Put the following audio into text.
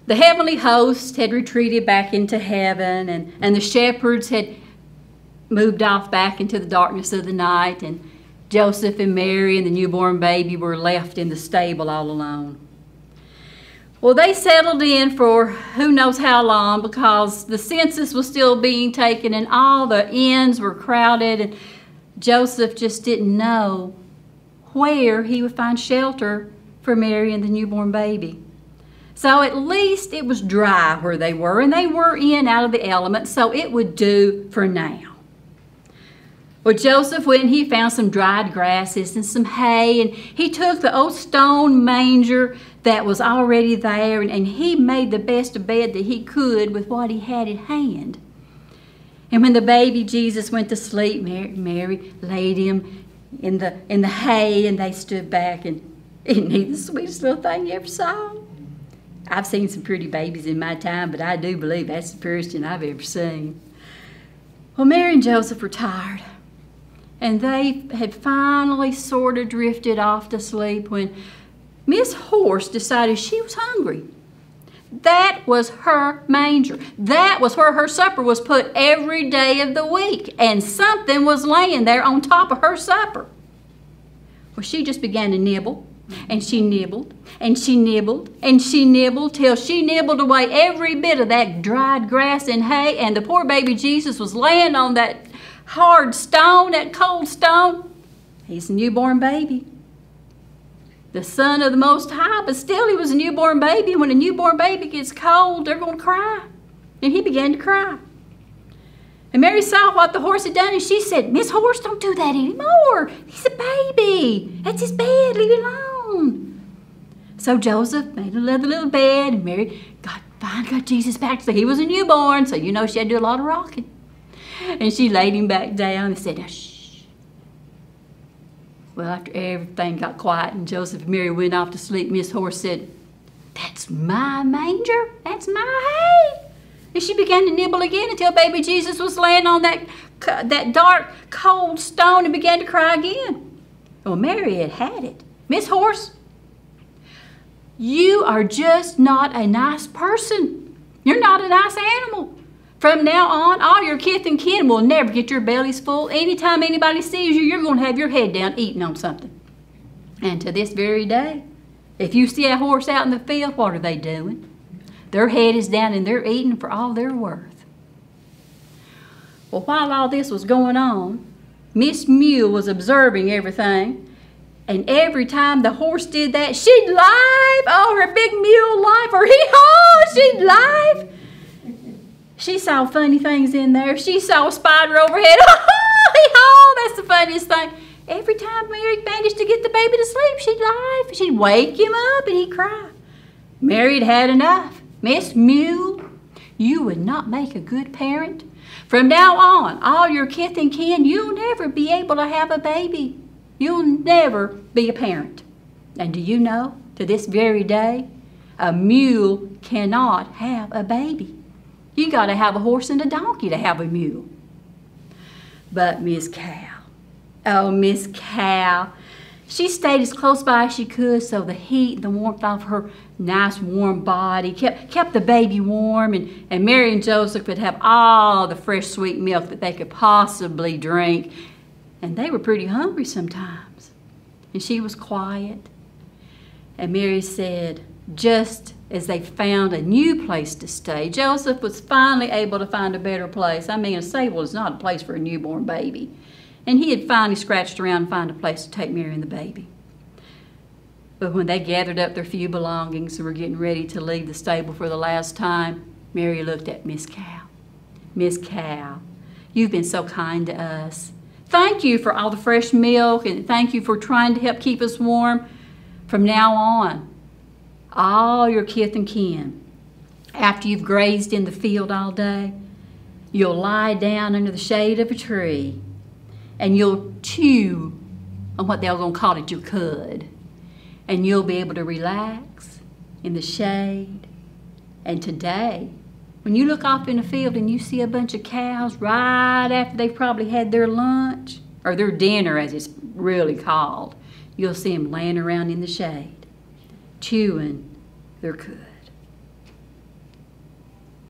The heavenly host had retreated back into heaven, and the shepherds had moved off back into the darkness of the night, and Joseph and Mary and the newborn baby were left in the stable all alone. Well, they settled in for who knows how long, because the census was still being taken and all the inns were crowded, and Joseph just didn't know where he would find shelter for Mary and the newborn baby. So at least it was dry where they were, and they were in out of the elements, so it would do for now. Well, Joseph went and he found some dried grasses and some hay, and he took the old stone manger that was already there, and he made the best of bed that he could with what he had at hand. And when the baby Jesus went to sleep, Mary laid him in the hay, and they stood back, and isn't he the sweetest little thing you ever saw? I've seen some pretty babies in my time, but I do believe that's the purest one I've ever seen. Well, Mary and Joseph were tired, and they had finally sort of drifted off to sleep when Miss Horse decided she was hungry. That was her manger. That was where her supper was put every day of the week, and something was laying there on top of her supper. Well, she just began to nibble, and she nibbled, and she nibbled, and she nibbled, till she nibbled away every bit of that dried grass and hay, and the poor baby Jesus was laying on that hard stone, that cold stone. He's a newborn baby, the Son of the Most High, but still he was a newborn baby. When a newborn baby gets cold, they're going to cry. And he began to cry. And Mary saw what the horse had done, and she said, "Miss Horse, don't do that anymore. He's a baby. That's his bed. Leave him alone." So Joseph made another little bed, and Mary finally got Jesus back. So he was a newborn, so you know she had to do a lot of rocking. And she laid him back down and said, "Now, shh." Well, after everything got quiet and Joseph and Mary went off to sleep, Miss Horse said, "That's my manger. That's my hay." And she began to nibble again until baby Jesus was laying on that dark, cold stone and began to cry again. Well, Mary had it. "Miss Horse, you are just not a nice person. You're not a nice animal. From now on, all your kith and kin will never get your bellies full. Anytime anybody sees you, you're going to have your head down eating on something. And to this very day, if you see a horse out in the field, what are they doing? Their head is down and they're eating for all they're worth." Well, while all this was going on, Miss Mule was observing everything. And every time the horse did that, she'd laugh. Oh, her big mule laugh, or hee-haw, she'd laugh. She saw funny things in there. She saw a spider overhead. Oh, that's the funniest thing. Every time Mary managed to get the baby to sleep, she'd laugh. She'd wake him up and he'd cry. Mary had had enough. "Miss Mule, you would not make a good parent. From now on, all your kith and kin, you'll never be able to have a baby. You'll never be a parent. And do you know, to this very day, a mule cannot have a baby. You got to have a horse and a donkey to have a mule." But Miss Cow, oh, Miss Cow, she stayed as close by as she could so the heat and the warmth of her nice warm body kept the baby warm, and Mary and Joseph could have all the fresh sweet milk that they could possibly drink. And they were pretty hungry sometimes. And she was quiet. And Mary said, just as they found a new place to stay, Joseph was finally able to find a better place. I mean, a stable is not a place for a newborn baby. And he had finally scratched around and found a place to take Mary and the baby. But when they gathered up their few belongings and were getting ready to leave the stable for the last time, Mary looked at Miss Cow. "Miss Cow, you've been so kind to us. Thank you for all the fresh milk, and thank you for trying to help keep us warm. From now on, all your kith and kin, after you've grazed in the field all day, you'll lie down under the shade of a tree and you'll chew on what they're going to call it, your cud. And you'll be able to relax in the shade. And today, when you look off in the field and you see a bunch of cows right after they've probably had their lunch, or their dinner as it's really called, you'll see them laying around in the shade, chewing their cud.